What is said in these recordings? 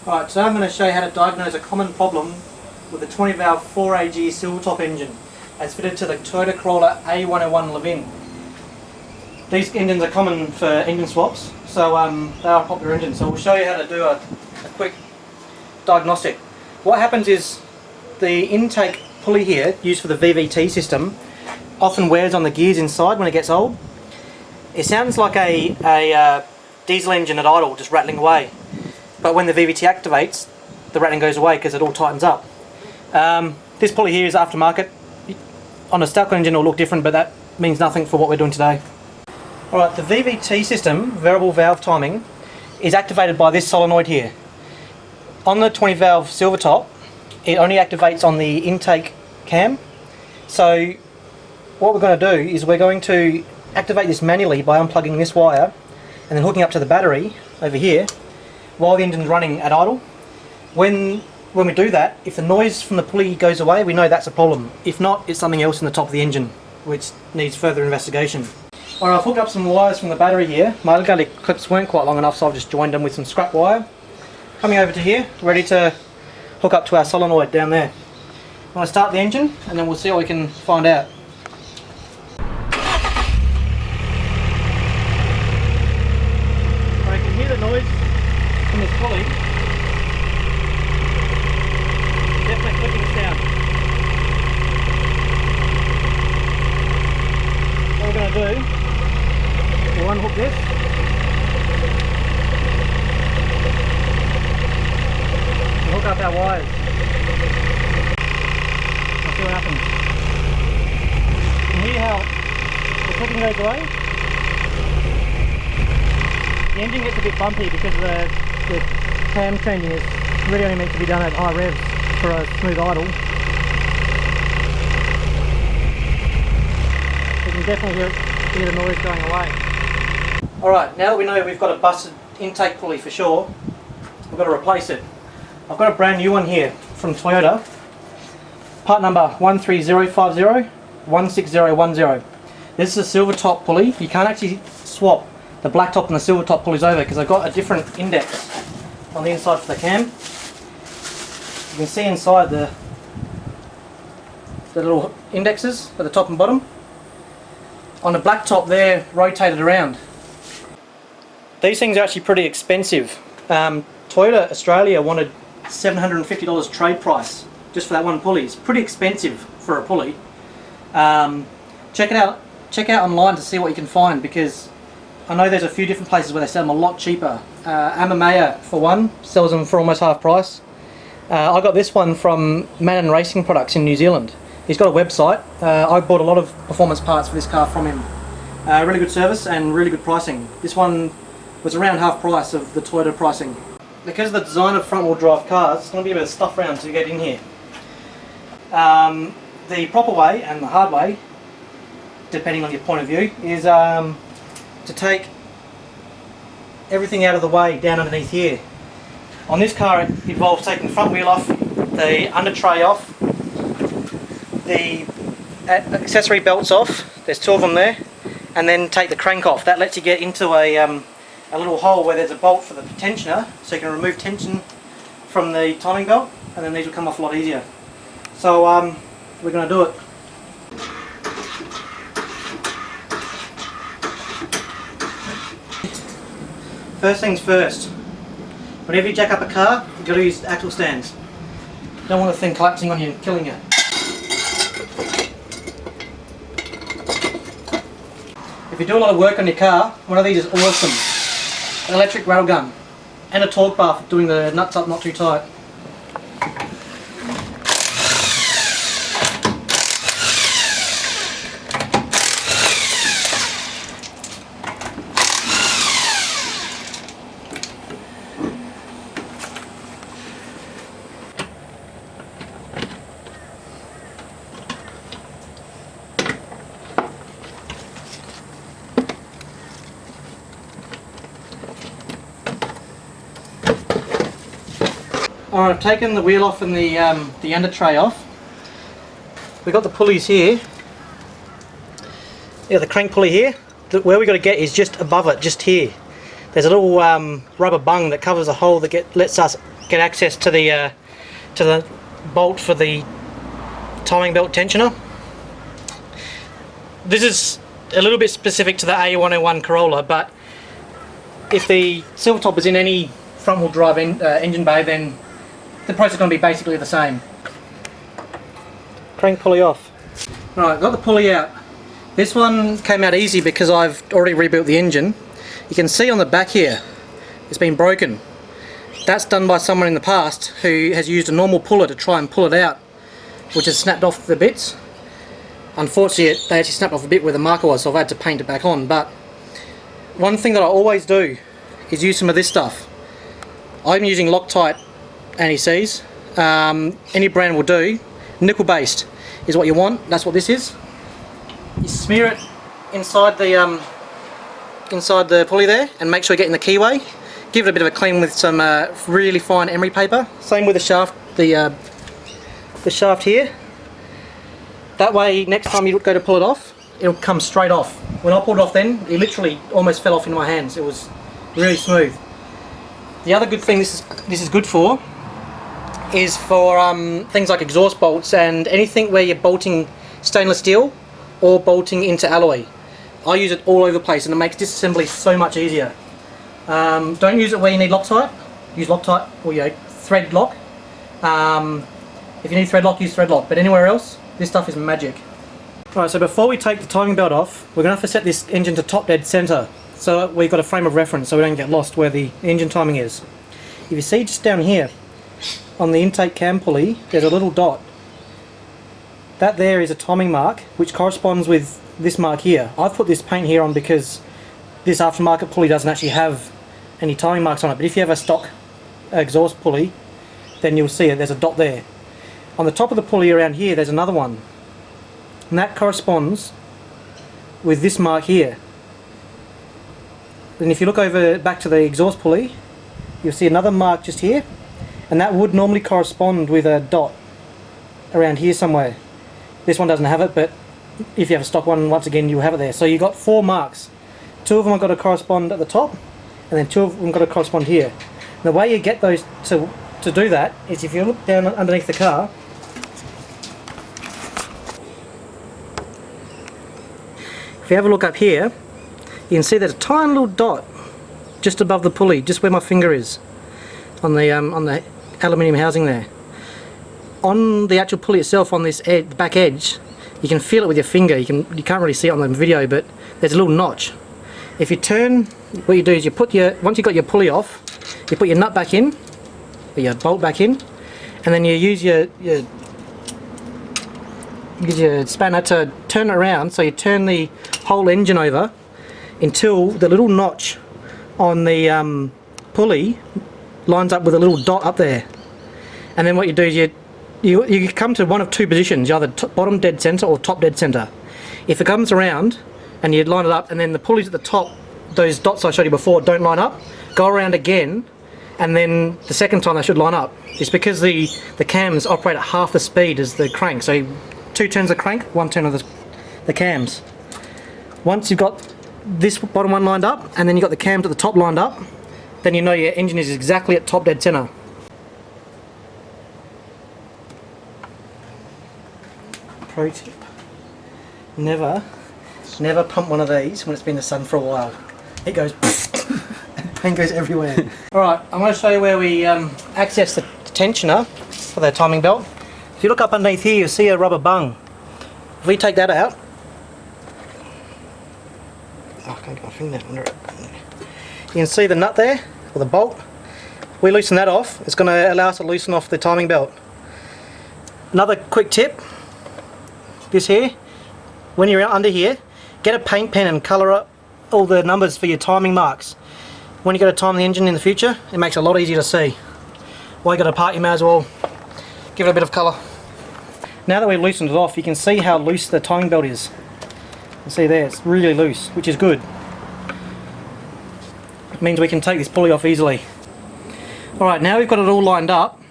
Alright, today I'm going to show you how to diagnose a common problem with a 20 valve 4AG silvertop engine as fitted to the Toyota Corolla A101 Levin. These engines are common for engine swaps, so they are a popular engine, so we'll show you how to do a quick diagnostic. What happens is the intake pulley here, used for the VVT system, often wears on the gears inside when it gets old. It sounds like a diesel engine at idle, just rattling away. But when the VVT activates, the rattling goes away because it all tightens up. This pulley here is aftermarket. On a stock engine it will look different, but that means nothing for what we're doing today. Alright, the VVT system, variable valve timing, is activated by this solenoid here. On the 20 valve silvertop, it only activates on the intake cam. So what we're going to do is we're going to activate this manually by unplugging this wire and then hooking up to the battery over here while the engine's running at idle. When we do that, if the noise from the pulley goes away, we know that's a problem. If not, it's something else in the top of the engine which needs further investigation. Alright, I've hooked up some wires from the battery here. My alligator clips weren't quite long enough, so I've just joined them with some scrap wire. Coming over to here, ready to hook up to our solenoid down there. I'm going to start the engine and then we'll see what we can find out. I can hear the noise from this pulley. Definitely clicking sound. What we're going to do, we'll unhook this. We'll hook up our wires. I'll see what happens. You can hear how the clicking goes away. The engine gets a bit bumpy because the cam changing is really only meant to be done at high revs for a smooth idle. You can definitely hear the noise going away. Alright, now that we know we've got a busted intake pulley for sure, we've got to replace it. I've got a brand new one here from Toyota. Part number 13050-16010. This is a silver top pulley. You can't actually swap the black top and the silver top pulleys over because I've got a different index on the inside for the cam. You can see inside the little indexes at the top and bottom. On the black top they're rotated around. These things are actually pretty expensive. Toyota Australia wanted $750 trade price just for that one pulley. It's pretty expensive for a pulley. Check it out online to see what you can find, because I know there's a few different places where they sell them a lot cheaper. Amamea, for one, sells them for almost half price. I got this one from Mann Racing Products in New Zealand. He's got a website. I bought a lot of performance parts for this car from him. Really good service and really good pricing. This one was around half price of the Toyota pricing. Because of the design of front wheel drive cars, it's going to be a bit of stuff around to get in here. The proper way and the hard way, depending on your point of view, is to take everything out of the way down underneath here. On this car it involves taking the front wheel off, the under tray off, the accessory belts off, there's two of them there, and then take the crank off. That lets you get into a little hole where there's a bolt for the tensioner, so you can remove tension from the timing belt, and then these will come off a lot easier. So we're going to do it. First things first, whenever you jack up a car, you've got to use axle stands. You don't want the thing collapsing on you and killing you. If you do a lot of work on your car, one of these is awesome. An electric rail gun and a torque bar for doing the nuts up not too tight. Alright, I've taken the wheel off and the under tray off. We've got the pulleys here. Yeah, the crank pulley here. Where we got to get is just above it, just here. There's a little rubber bung that covers a hole that lets us get access to the bolt for the timing belt tensioner. This is a little bit specific to the A101 Corolla, but if the silvertop is in any front-wheel drive engine bay, then the process is going to be basically the same. Crank pulley off. Right, got the pulley out. This one came out easy because I've already rebuilt the engine. You can see on the back here, it's been broken. That's done by someone in the past who has used a normal puller to try and pull it out, which has snapped off the bits. Unfortunately, they actually snapped off a bit where the marker was, so I've had to paint it back on. But one thing that I always do is use some of this stuff. I'm using Loctite anti-seize. Any brand will do. Nickel based is what you want. That's what this is. You smear it inside the pulley there, and make sure you're getting the keyway. Give it a bit of a clean with some really fine emery paper. Same with the shaft, the shaft here. That way, next time you go to pull it off, it'll come straight off. When I pulled it off then, it literally almost fell off in my hands. It was really smooth. The other good thing this is good for is for things like exhaust bolts and anything where you're bolting stainless steel or bolting into alloy. I use it all over the place, and it makes disassembly so much easier. Don't use it where you need Loctite. Use Loctite or thread lock. If you need thread lock, use thread lock. But anywhere else, this stuff is magic. Alright, so before we take the timing belt off, we're going to have to set this engine to top dead centre, so we've got a frame of reference so we don't get lost where the engine timing is. If you see just down here, on the intake cam pulley, there's a little dot. That there is a timing mark, which corresponds with this mark here. I've put this paint here on because this aftermarket pulley doesn't actually have any timing marks on it, but if you have a stock exhaust pulley, then you'll see it, there's a dot there. On the top of the pulley around here, there's another one, and that corresponds with this mark here. Then if you look over back to the exhaust pulley, you'll see another mark just here, and that would normally correspond with a dot around here somewhere. This one doesn't have it, but if you have a stock one, once again you'll have it there. So you've got 4 marks. 2 of them have got to correspond at the top, and then 2 of them got to correspond here. And the way you get those to do that is if you look down underneath the car, if you have a look up here, you can see there's a tiny little dot just above the pulley, just where my finger is, on the aluminium housing there. On the actual pulley itself, on this back edge, you can feel it with your finger. You can't really see it on the video, but there's a little notch. If you turn, what you do is you put once you've got your pulley off, you put your nut back in, or your bolt back in, and then you use your spanner to turn it around, so you turn the whole engine over until the little notch on the pulley lines up with a little dot up there. And then what you do is you come to one of 2 positions, either bottom dead centre or top dead centre. If it comes around and you line it up, and then the pulleys at the top, those dots I showed you before, don't line up, go around again, and then the second time they should line up. It's because the cams operate at half the speed as the crank, so 2 turns of crank, 1 turn of the cams. Once you've got this bottom one lined up, and then you've got the cams at the top lined up, then you know your engine is exactly at top dead centre. Pro tip: never pump one of these when it's been in the sun for a while. It goes paint goes everywhere. Alright, I'm going to show you where we access the tensioner for the timing belt. If you look up underneath here, you'll see a rubber bung. If we take that out, I can't get my finger under it. You can see the nut there, or the bolt. If we loosen that off, it's going to allow us to loosen off the timing belt. Another quick tip: this here, when you're under here, get a paint pen and colour up all the numbers for your timing marks. When you go to time the engine in the future, it makes it a lot easier to see. While you got a part, you may as well give it a bit of colour. Now that we've loosened it off, you can see how loose the timing belt is. You see there, it's really loose, which is good. It means we can take this pulley off easily. Alright, now we've got it all lined up,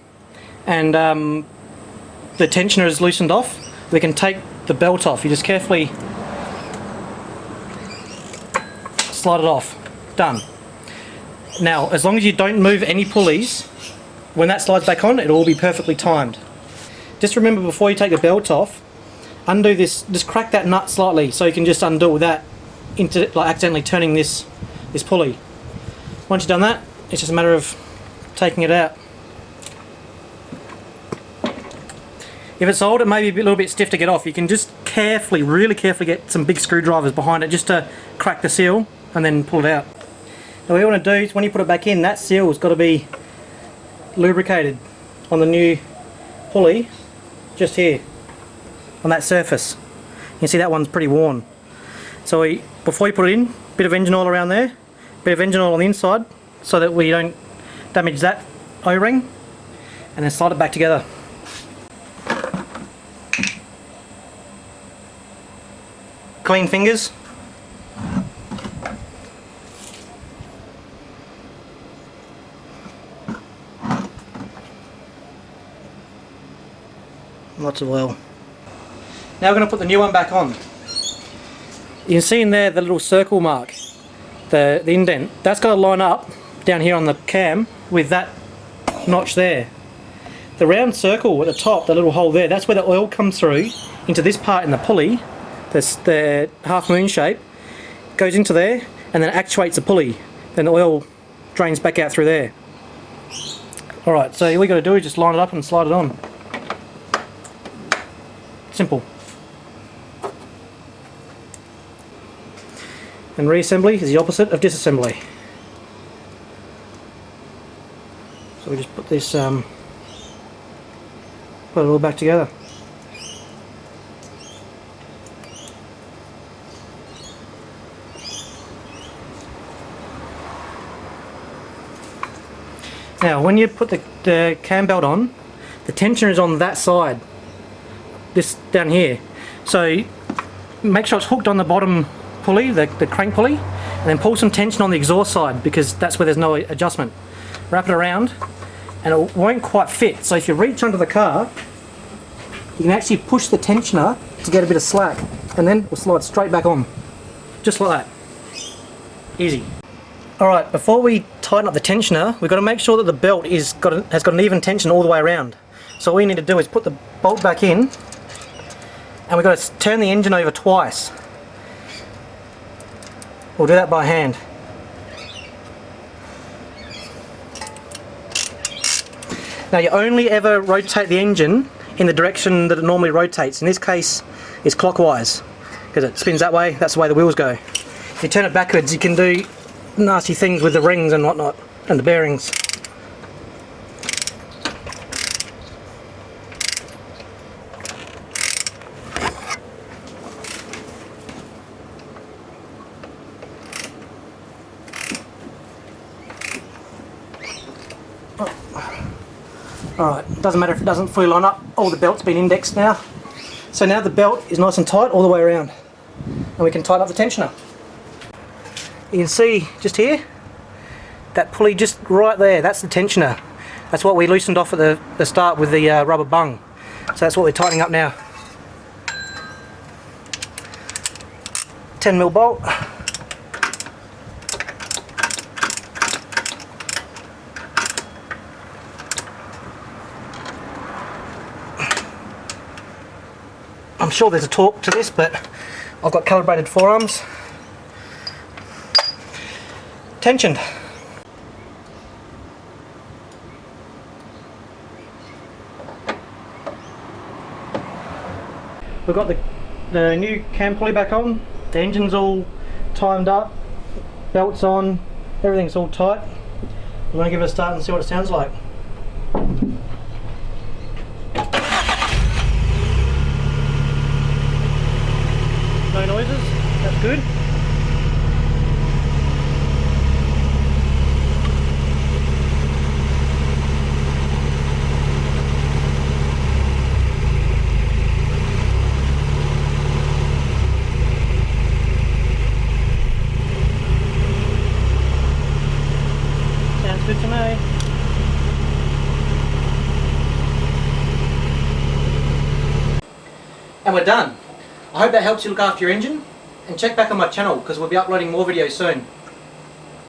and the tensioner is loosened off, we can take the belt off. You just carefully slide it off. Done. Now, as long as you don't move any pulleys, when that slides back on, it'll all be perfectly timed. Just remember, before you take the belt off, undo this, just crack that nut slightly so you can just undo it without accidentally turning this pulley. Once you've done that, it's just a matter of taking it out. If it's old, it may be a little bit stiff to get off. You can just carefully, really carefully get some big screwdrivers behind it just to crack the seal and then pull it out. Now what you want to do is when you put it back in, that seal has got to be lubricated on the new pulley, just here, on that surface. You can see that one's pretty worn. So before you put it in, bit of engine oil around there, bit of engine oil on the inside so that we don't damage that O-ring, and then slide it back together. Clean fingers. Lots of oil. Now we're going to put the new one back on. You can see in there the little circle mark, the indent. That's got to line up down here on the cam with that notch there. The round circle at the top, the little hole there, that's where the oil comes through into this part in the pulley. The half moon shape goes into there and then actuates the pulley. Then the oil drains back out through there. Alright, so all we got to do is just line it up and slide it on. Simple. And reassembly is the opposite of disassembly. So we just put this, put it all back together. Now when you put the cam belt on, the tensioner is on that side, this down here. So make sure it's hooked on the bottom pulley, the crank pulley, and then pull some tension on the exhaust side because that's where there's no adjustment. Wrap it around and it won't quite fit. So if you reach under the car, you can actually push the tensioner to get a bit of slack, and then we'll slide straight back on. Just like that. Easy. Alright, before we tighten up the tensioner, we've got to make sure that the belt has got an even tension all the way around. So all we need to do is put the bolt back in, and we've got to turn the engine over twice. We'll do that by hand. Now you only ever rotate the engine in the direction that it normally rotates. In this case, it's clockwise, because it spins that way, that's the way the wheels go. If you turn it backwards, you can do nasty things with the rings and whatnot, and the bearings. Alright, doesn't matter if it doesn't fully line up, all the belt's been indexed now. So now the belt is nice and tight all the way around, and we can tighten up the tensioner. You can see just here, that pulley just right there, that's the tensioner. That's what we loosened off at the start with the rubber bung. So that's what we're tightening up now. 10mm bolt. I'm sure there's a torque to this, but I've got calibrated forearms. Tensioned. We've got the new cam pulley back on, the engine's all timed up, belts on, everything's all tight. I'm going to give it a start and see what it sounds like. No noises, that's good. Sounds good to me. And we're done. I hope that helps you look after your engine, and check back on my channel because we'll be uploading more videos soon.